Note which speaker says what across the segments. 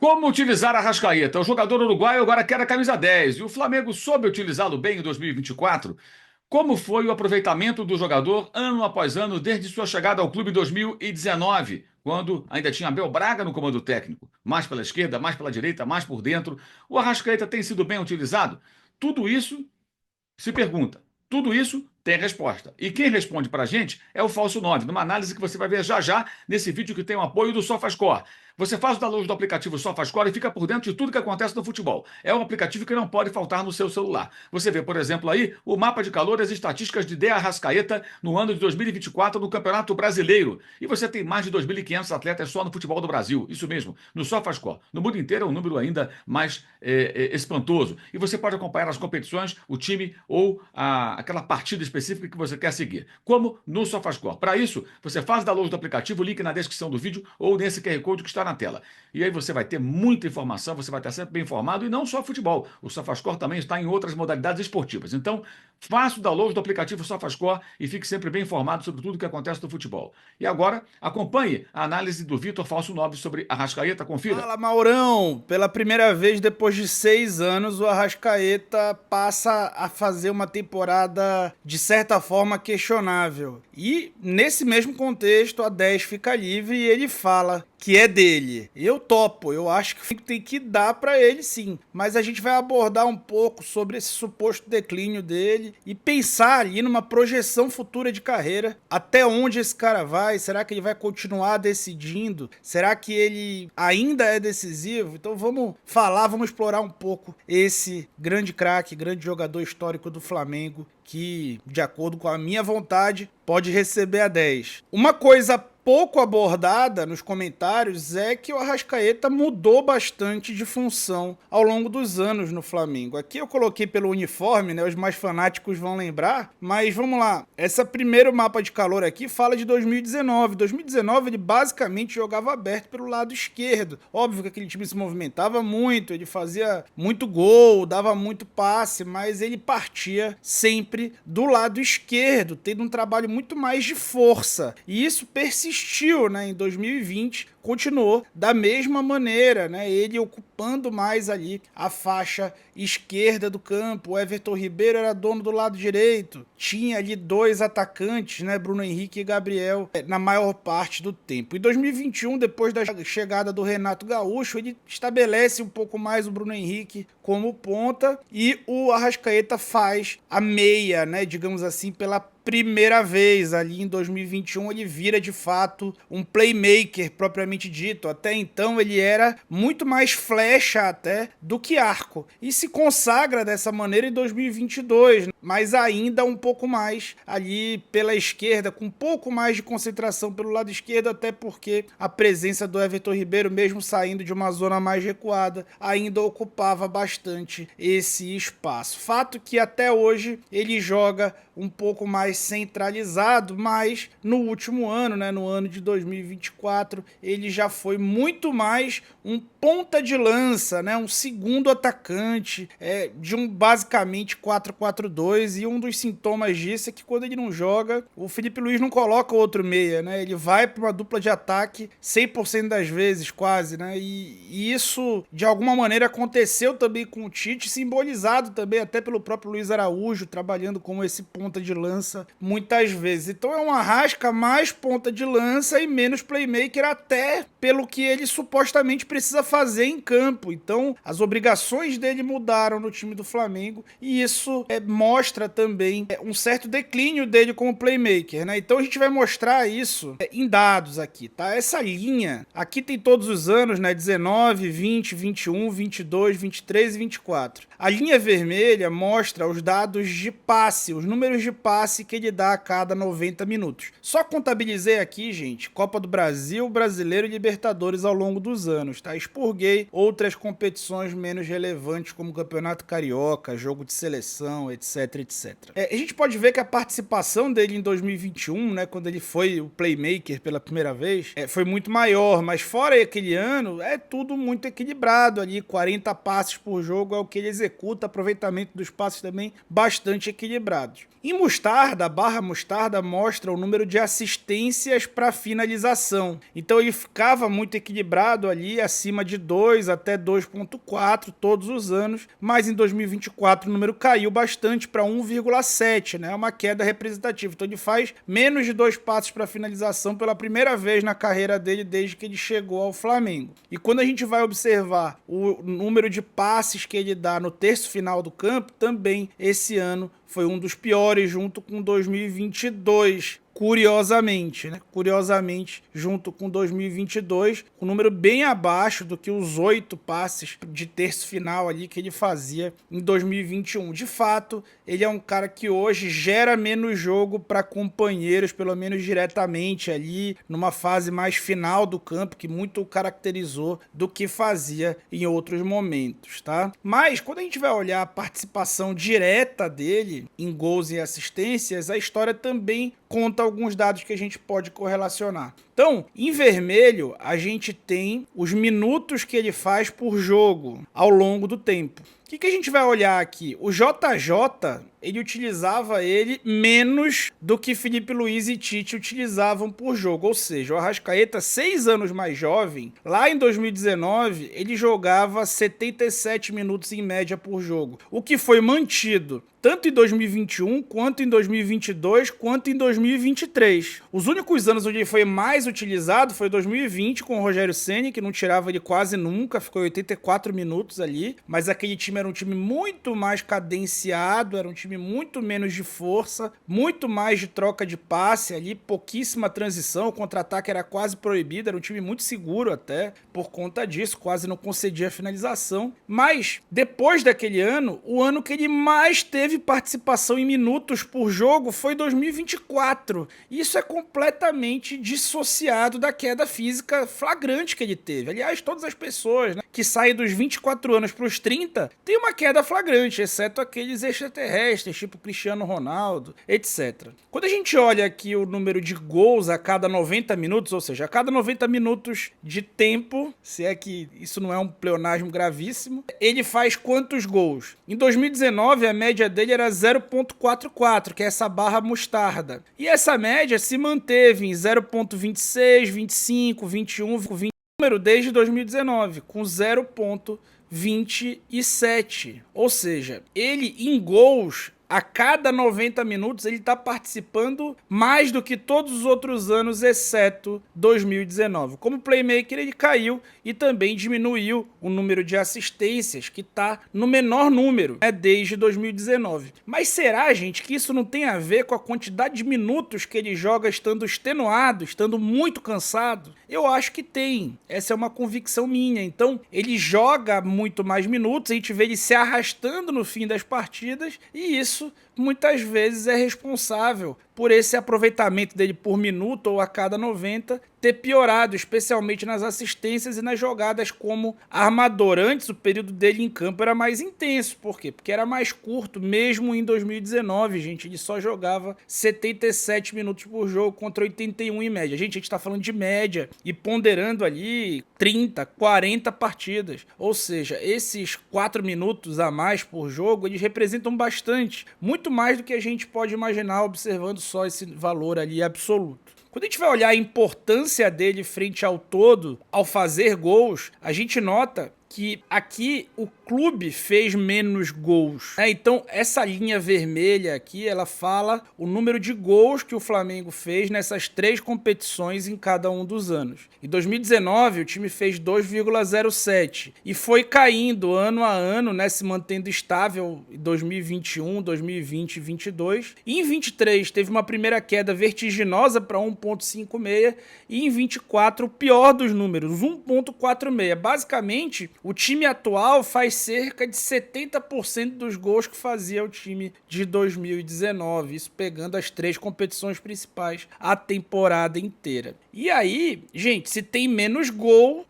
Speaker 1: Como utilizar a Arrascaeta? O jogador uruguaio agora quer a camisa 10 e o Flamengo soube utilizá-lo bem em 2024. Como foi o aproveitamento do jogador ano após ano desde sua chegada ao clube em 2019, quando ainda tinha Abel Braga no comando técnico? Mais pela esquerda, mais pela direita, mais por dentro. O Arrascaeta tem sido bem utilizado? Tudo isso se pergunta. Tudo isso tem resposta. E quem responde para a gente é o Falso 9, numa análise que você vai ver já já nesse vídeo que tem o apoio do SofaScore. Você faz o download do aplicativo SofaScore e fica por dentro de tudo que acontece no futebol. É um aplicativo que não pode faltar no seu celular. Você vê, por exemplo, aí o mapa de calor e as estatísticas de De Arrascaeta no ano de 2024 no Campeonato Brasileiro. E você tem mais de 2.500 atletas só no futebol do Brasil. Isso mesmo, no SofaScore. No mundo inteiro é um número ainda mais espantoso. E você pode acompanhar as competições, o time ou aquela partida específica que você quer seguir. Como no SofaScore. Para isso, você faz o download do aplicativo, link na descrição do vídeo ou nesse QR Code que está na tela. E aí você vai ter muita informação, você vai estar sempre bem informado e não só futebol. O SofaScore também está em outras modalidades esportivas. Então, faça o download do aplicativo SofaScore e fique sempre bem informado sobre tudo o que acontece no futebol. E agora, acompanhe a análise do Vitor Falso 9 sobre Arrascaeta. Confira.
Speaker 2: Fala, Maurão! Pela primeira vez depois de 6 anos, o Arrascaeta passa a fazer uma temporada de certa forma questionável. E nesse mesmo contexto, a 10 fica livre e ele fala que é dele. Eu topo, eu acho que tem que dar pra ele sim. Mas a gente vai abordar um pouco sobre esse suposto declínio dele e pensar ali numa projeção futura de carreira. Até onde esse cara vai? Será que ele vai continuar decidindo? Será que ele ainda é decisivo? Então vamos falar, vamos explorar um pouco esse grande craque, grande jogador histórico do Flamengo que, de acordo com a minha vontade, pode receber a 10. Uma coisa pouco abordada nos comentários é que o Arrascaeta mudou bastante de função ao longo dos anos no Flamengo. Aqui eu coloquei pelo uniforme, né? Os mais fanáticos vão lembrar, mas vamos lá. Esse primeiro mapa de calor aqui fala de 2019. 2019 ele basicamente jogava aberto pelo lado esquerdo. Óbvio que aquele time se movimentava muito, ele fazia muito gol, dava muito passe, mas ele partia sempre do lado esquerdo, tendo um trabalho muito mais de força. E isso persistiu, né? Em 2020, continuou da mesma maneira, né? Ele ocupando mais ali a faixa esquerda do campo. O Everton Ribeiro era dono do lado direito. Tinha ali dois atacantes, né? Bruno Henrique e Gabriel, na maior parte do tempo. Em 2021, depois da chegada do Renato Gaúcho, ele estabelece um pouco mais o Bruno Henrique como ponta e o Arrascaeta faz a meia, né? Digamos assim, pela primeira vez ali em 2021 ele vira de fato um playmaker propriamente dito. Até então ele era muito mais flecha até do que arco e se consagra dessa maneira em 2022, mas ainda um pouco mais ali pela esquerda, com um pouco mais de concentração pelo lado esquerdo, até porque a presença do Everton Ribeiro, mesmo saindo de uma zona mais recuada, ainda ocupava bastante esse espaço. Fato que até hoje ele joga um pouco mais centralizado, mas no último ano, né, no ano de 2024, ele já foi muito mais um ponta de lança, né, um segundo atacante, de um basicamente 4-4-2, e um dos sintomas disso é que quando ele não joga, o Felipe Luiz não coloca outro meia, né, ele vai para uma dupla de ataque 100% das vezes, quase, né, e isso de alguma maneira aconteceu também com o Tite, simbolizado também até pelo próprio Luiz Araújo, trabalhando como esse ponta de lança muitas vezes. Então é um Arrasca mais ponta de lança e menos playmaker, até pelo que ele supostamente precisa fazer em campo. Então as obrigações dele mudaram no time do Flamengo e isso mostra também um certo declínio dele como playmaker, né? Então a gente vai mostrar isso em dados aqui, tá? Essa linha aqui tem todos os anos, né? 19, 20, 21, 22, 23 e 24. A linha vermelha mostra os dados de passe, os números de passe que ele dá a cada 90 minutos. Só contabilizei aqui, gente, Copa do Brasil, Brasileiro e Libertadores ao longo dos anos, tá? Expurguei outras competições menos relevantes como Campeonato Carioca, jogo de seleção, etc, etc. A gente pode ver que a participação dele em 2021, né, quando ele foi o playmaker pela primeira vez, foi muito maior, mas fora aquele ano, é tudo muito equilibrado ali, 40 passes por jogo é o que ele executa, aproveitamento dos passes também bastante equilibrados. Em Mostarda, da barra mostarda mostra o número de assistências para finalização. Então ele ficava muito equilibrado ali, acima de 2 até 2,4 todos os anos, mas em 2024 o número caiu bastante para 1,7, né? Uma queda representativa. Então ele faz menos de 2 passes para finalização pela primeira vez na carreira dele desde que ele chegou ao Flamengo. E quando a gente vai observar o número de passes que ele dá no terço final do campo, também esse ano foi um dos piores junto com 2022. Curiosamente, né? Curiosamente, junto com 2022, um número bem abaixo do que os 8 passes de terço final ali que ele fazia em 2021. De fato, ele é um cara que hoje gera menos jogo para companheiros, pelo menos diretamente ali, numa fase mais final do campo, que muito o caracterizou do que fazia em outros momentos, tá? Mas, quando a gente vai olhar a participação direta dele em gols e assistências, a história também conta alguns dados que a gente pode correlacionar. Então, em vermelho, a gente tem os minutos que ele faz por jogo ao longo do tempo. O que a gente vai olhar aqui? O JJ, ele utilizava ele menos do que Felipe Luiz e Tite utilizavam por jogo. Ou seja, o Arrascaeta, 6 anos mais jovem, lá em 2019, ele jogava 77 minutos em média por jogo. O que foi mantido tanto em 2021, quanto em 2022, quanto em 2023. Os únicos anos onde ele foi mais utilizado foi 2020, com o Rogério Ceni, que não tirava ele quase nunca, ficou 84 minutos ali, mas aquele time era um time muito mais cadenciado, era um time muito menos de força, muito mais de troca de passe ali, pouquíssima transição, o contra-ataque era quase proibido, era um time muito seguro até, por conta disso, quase não concedia finalização. Mas, depois daquele ano, o ano que ele mais teve participação em minutos por jogo foi 2024. Isso é completamente dissociado da queda física flagrante que ele teve. Aliás, todas as pessoas, né, que saem dos 24 anos para os 30 têm uma queda flagrante, exceto aqueles extraterrestres, tipo Cristiano Ronaldo, etc. Quando a gente olha aqui o número de gols a cada 90 minutos, ou seja, a cada 90 minutos de tempo, se é que isso não é um pleonasmo gravíssimo, ele faz quantos gols? Em 2019, a média dele era 0,44, que é essa barra mostarda. E essa média se manteve em 0,26, 25, 21, 20 número desde 2019, com 0,27. Ou seja, ele em gols a cada 90 minutos ele está participando mais do que todos os outros anos, exceto 2019. Como playmaker ele caiu e também diminuiu o número de assistências, que está no menor número, né, desde 2019. Mas será, gente, que isso não tem a ver com a quantidade de minutos que ele joga estando extenuado, estando muito cansado? Eu acho que tem. Essa é uma convicção minha. Então, ele joga muito mais minutos, a gente vê ele se arrastando no fim das partidas e isso muitas vezes é responsável por esse aproveitamento dele por minuto ou a cada 90 ter piorado, especialmente nas assistências e nas jogadas como armador. Antes, o período dele em campo era mais intenso. Por quê? Porque era mais curto, mesmo em 2019, gente. Ele só jogava 77 minutos por jogo contra 81 em média. Gente, a gente tá falando de média e ponderando ali 30, 40 partidas. Ou seja, esses 4 minutos a mais por jogo, eles representam bastante. Muito mais do que a gente pode imaginar observando só esse valor ali absoluto. Quando a gente vai olhar a importância dele frente ao todo, ao fazer gols, a gente nota que aqui o clube fez menos gols. Então, essa linha vermelha aqui, ela fala o número de gols que o Flamengo fez nessas 3 competições em cada um dos anos. Em 2019, o time fez 2,07 e foi caindo ano a ano, né, se mantendo estável em 2021, 2020 e 2022. E em 23 teve uma primeira queda vertiginosa para 1,56 e em 24 o pior dos números, 1,46. Basicamente, o time atual faz cerca de 70% dos gols que fazia o time de 2019, isso pegando as 3 competições principais a temporada inteira. E aí, gente, se tem menos gol,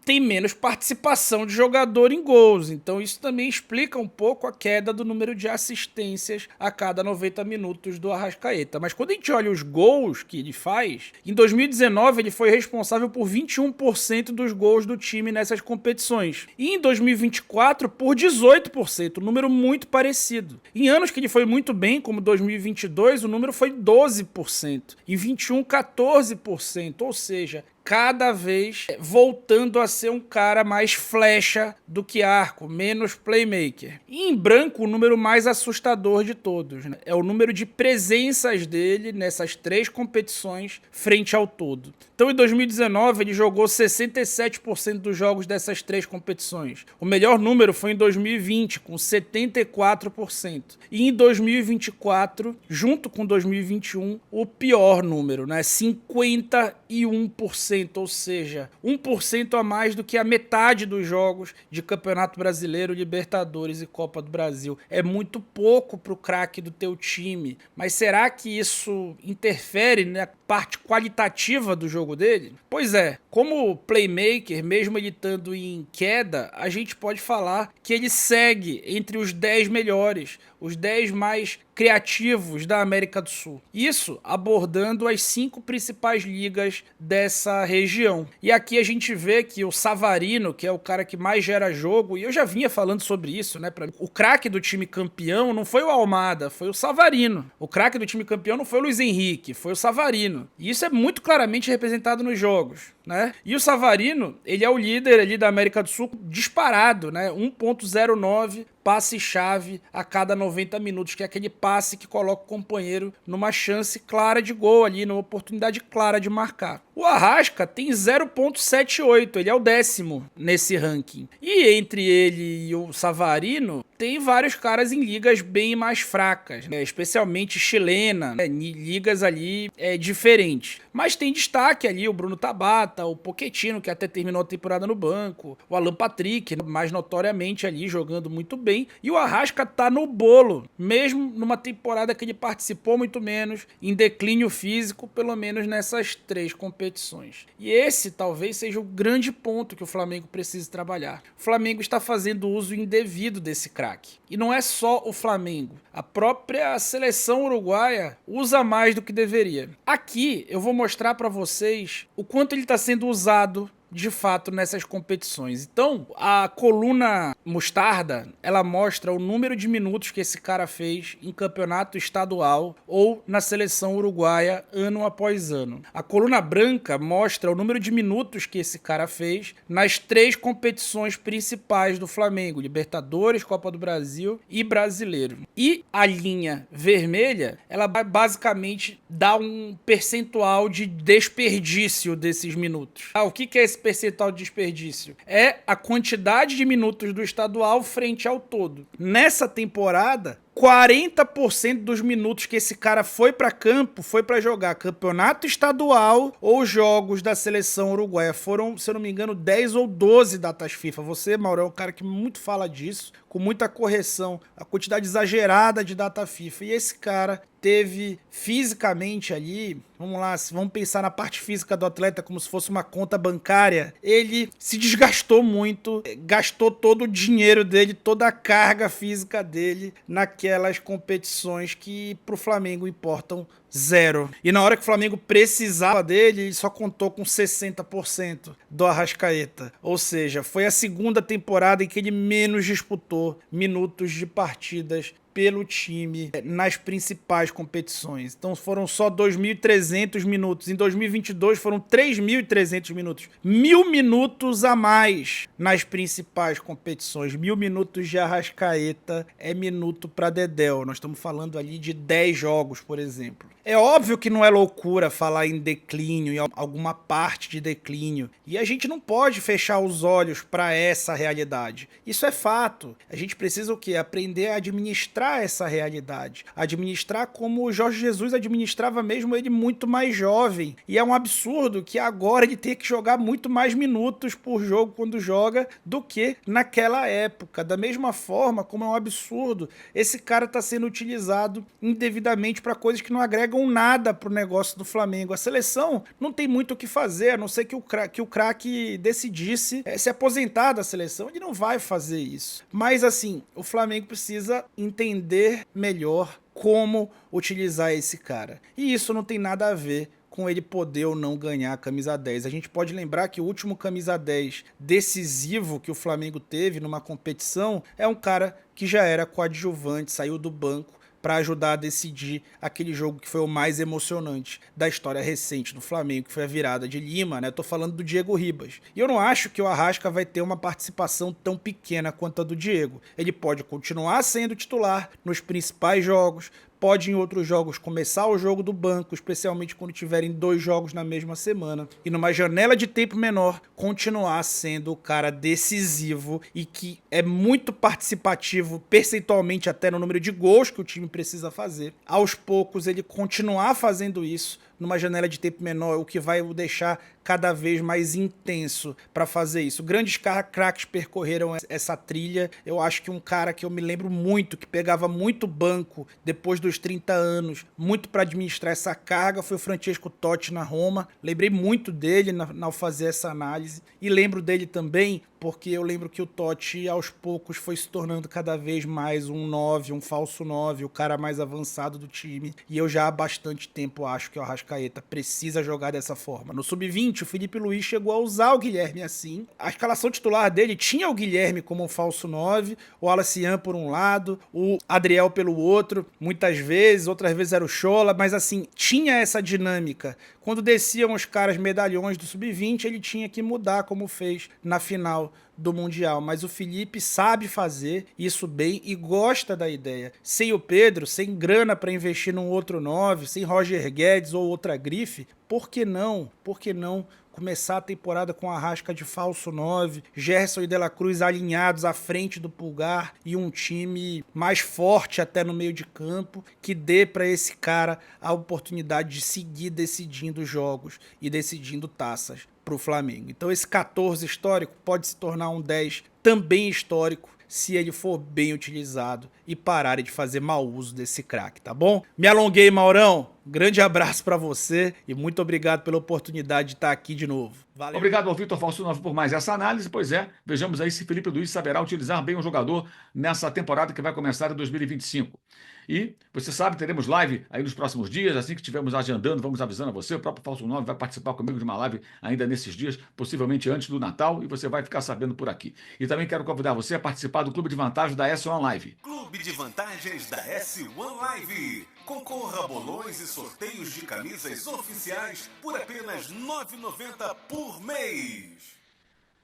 Speaker 2: tem menos participação de jogador em gols. Então isso também explica um pouco a queda do número de assistências a cada 90 minutos do Arrascaeta. Mas quando a gente olha os gols que ele faz, em 2019 ele foi responsável por 21% dos gols do time nessas competições. E em 2024 por 18%, um número muito parecido. Em anos que ele foi muito bem, como 2022, o número foi 12%. Em 21, 14%. Ou seja, cada vez voltando a ser um cara mais flecha do que arco, menos playmaker. E em branco, o número mais assustador de todos, né? É o número de presenças dele nessas 3 competições frente ao todo. Então, em 2019, ele jogou 67% dos jogos dessas 3 competições. O melhor número foi em 2020, com 74%. E em 2024, junto com 2021, o pior número, né? 51%. Ou seja, 1% a mais do que a metade dos jogos de Campeonato Brasileiro, Libertadores e Copa do Brasil. É muito pouco para o craque do teu time, mas será que isso interfere na parte qualitativa do jogo dele? Pois é, como playmaker, mesmo ele estando em queda, a gente pode falar que ele segue entre os 10 melhores, os 10 mais criativos da América do Sul. Isso abordando as 5 principais ligas dessa região. E aqui a gente vê que o Savarino, que é o cara que mais gera jogo, e eu já vinha falando sobre isso, né? O craque do time campeão não foi o Almada, foi o Savarino. O craque do time campeão não foi o Luiz Henrique, foi o Savarino. E isso é muito claramente representado nos jogos, né? E o Savarino, ele é o líder ali da América do Sul disparado, né? 1.09 passe-chave a cada 90 minutos, que é aquele passe que coloca o companheiro numa chance clara de gol ali, numa oportunidade clara de marcar. O Arrasca tem 0.78, ele é o 10º nesse ranking. E entre ele e o Savarino, tem vários caras em ligas bem mais fracas, né? Especialmente chilena, né? Ligas ali diferentes. Mas tem destaque ali o Bruno Tabata, o Pochettino, que até terminou a temporada no banco, o Alan Patrick, mais notoriamente ali jogando muito bem, e o Arrasca tá no bolo, mesmo numa temporada que ele participou muito menos, em declínio físico, pelo menos nessas 3 competições. E esse talvez seja o grande ponto que o Flamengo precisa trabalhar. O Flamengo está fazendo uso indevido desse craque. E não é só o Flamengo. A própria seleção uruguaia usa mais do que deveria. Aqui eu vou mostrar para vocês o quanto ele está sendo usado de fato nessas competições. Então, a coluna Mostarda, ela mostra o número de minutos que esse cara fez em campeonato estadual ou na seleção uruguaia ano após ano. A coluna branca mostra o número de minutos que esse cara fez nas 3 competições principais do Flamengo, Libertadores, Copa do Brasil e Brasileiro. E a linha vermelha, ela basicamente dá um percentual de desperdício desses minutos. O que é esse percentual de desperdício? É a quantidade de minutos do estadual frente ao todo. Nessa temporada, 40% dos minutos que esse cara foi para campo foi para jogar campeonato estadual ou jogos da seleção uruguaia. Foram, se eu não me engano, 10 ou 12 datas FIFA. Você, Mauro, é um cara que muito fala disso, com muita correção, a quantidade exagerada de data FIFA. E esse cara teve fisicamente ali, vamos lá, vamos pensar na parte física do atleta como se fosse uma conta bancária, ele se desgastou muito, gastou todo o dinheiro dele, toda a carga física dele naquelas competições que pro Flamengo importam 0. E na hora que o Flamengo precisava dele, ele só contou com 60% do Arrascaeta. Ou seja, foi a segunda temporada em que ele menos disputou minutos de partidas pelo time nas principais competições. Então foram só 2.300 minutos. Em 2022 foram 3.300 minutos. 1.000 minutos a mais nas principais competições. 1.000 minutos de Arrascaeta é minuto para Dedéu. Nós estamos falando ali de 10 jogos, por exemplo. É óbvio que não é loucura falar em declínio, em alguma parte de declínio. E a gente não pode fechar os olhos para essa realidade. Isso é fato. A gente precisa o quê? Aprender a administrar essa realidade. Administrar como o Jorge Jesus administrava mesmo ele muito mais jovem. E é um absurdo que agora ele tenha que jogar muito mais minutos por jogo quando joga do que naquela época. Da mesma forma como é um absurdo esse cara está sendo utilizado indevidamente para coisas que não agregam agregam nada pro negócio do Flamengo. A seleção não tem muito o que fazer, a não ser que o craque decidisse se aposentar da seleção. Ele não vai fazer isso. Mas assim, o Flamengo precisa entender melhor como utilizar esse cara. E isso não tem nada a ver com ele poder ou não ganhar a camisa 10. A gente pode lembrar que o último camisa 10 decisivo que o Flamengo teve numa competição é um cara que já era coadjuvante, saiu do banco para ajudar a decidir aquele jogo que foi o mais emocionante da história recente do Flamengo, que foi a virada de Lima, né? Tô falando do Diego Ribas. E eu não acho que o Arrasca vai ter uma participação tão pequena quanto a do Diego. Ele pode continuar sendo titular nos principais jogos, pode em outros jogos começar o jogo do banco, especialmente quando tiverem 2 jogos na mesma semana, e numa janela de tempo menor, continuar sendo o cara decisivo e que é muito participativo percentualmente até no número de gols que o time precisa fazer. Aos poucos ele continuar fazendo isso numa janela de tempo menor, o que vai o deixar cada vez mais intenso para fazer isso. Grandes craques percorreram essa trilha. Eu acho que um cara que eu me lembro muito, que pegava muito banco depois dos 30 anos, muito para administrar essa carga, foi o Francesco Totti na Roma. Lembrei muito dele ao fazer essa análise. E lembro dele também porque eu lembro que o Totti, aos poucos, foi se tornando cada vez mais um 9, um falso 9, o cara mais avançado do time. E eu já há bastante tempo acho que o Arrascaeta precisa jogar dessa forma. No Sub-20, o Felipe Luiz chegou a usar o Guilherme assim. A escalação titular dele tinha o Guilherme como um falso 9, o Alacian por um lado, o Adriel pelo outro, muitas vezes, outras vezes era o Chola, mas assim, tinha essa dinâmica. Quando desciam os caras medalhões do Sub-20, ele tinha que mudar, como fez na final do Mundial. Mas o Felipe sabe fazer isso bem e gosta da ideia. Sem o Pedro, sem grana para investir num outro 9, sem Roger Guedes ou outra grife, por que não? Por que não começar a temporada com a Arrasca de falso 9, Gerson e De La Cruz alinhados à frente do Pulgar e um time mais forte até no meio de campo, que dê para esse cara a oportunidade de seguir decidindo jogos e decidindo taças para o Flamengo. Então esse 14 histórico pode se tornar um 10 também histórico se ele for bem utilizado e pararem de fazer mau uso desse craque, tá bom? Me alonguei, Maurão. Grande abraço pra você e muito obrigado pela oportunidade de estar aqui de novo. Valeu.
Speaker 1: Obrigado ao Vitor Falsunov por mais essa análise. Pois é, vejamos aí se Felipe Luiz saberá utilizar bem o jogador nessa temporada que vai começar em 2025. E, você sabe, teremos live aí nos próximos dias, assim que estivermos agendando, vamos avisando a você. O próprio Falsunov vai participar comigo de uma live ainda nesses dias, possivelmente antes do Natal, e você vai ficar sabendo por aqui. E também quero convidar você a participar do Clube de Vantagens da S1 Live.
Speaker 3: Clube de Vantagens da S1 Live. Concorra a bolões e sorteios de camisas oficiais por apenas R$ 9,90 por mês.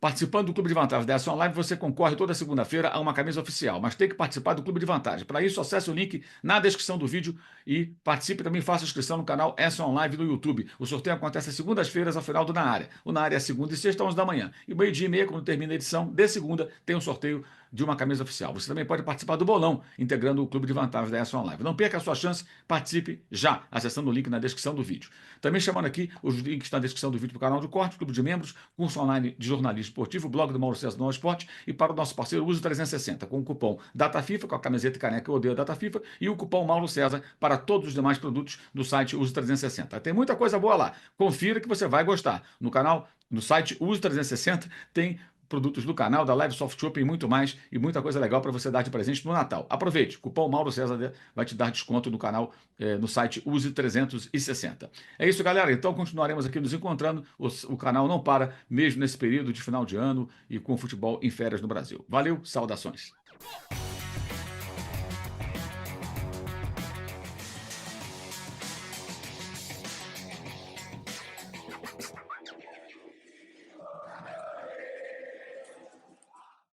Speaker 1: Participando do Clube de Vantagens da S1 Live, você concorre toda segunda-feira a uma camisa oficial, mas tem que participar do Clube de Vantagens. Para isso, acesse o link na descrição do vídeo e participe também, faça inscrição no canal S1 Live do YouTube. O sorteio acontece às segundas-feiras, ao final do Na Área. O Na Área é segunda e sexta, 11 da manhã. E meio-dia e meia, quando termina a edição de segunda, tem um sorteio de uma camisa oficial. Você também pode participar do bolão, integrando o Clube de Vantagens da S1 Live. Não perca a sua chance, participe já, acessando o link na descrição do vídeo. Também chamando aqui os links na descrição do vídeo para o canal de corte, Clube de Membros, curso online de jornalismo esportivo, blog do Mauro César no Esporte e para o nosso parceiro Uso 360, com o cupom DataFIFA, com a camiseta e caneca Eu Odeio DataFIFA, e o cupom Mauro César para todos os demais produtos do site Uso 360. Tem muita coisa boa lá. Confira que você vai gostar. No canal, no site Uso 360, tem produtos do canal, da Live Soft Shop e muito mais, e muita coisa legal para você dar de presente no Natal. Aproveite, cupom Mauro César vai te dar desconto no canal, no site Use 360. É isso, galera, então continuaremos aqui nos encontrando, o canal não para, mesmo nesse período de final de ano e com o futebol em férias no Brasil. Valeu, saudações!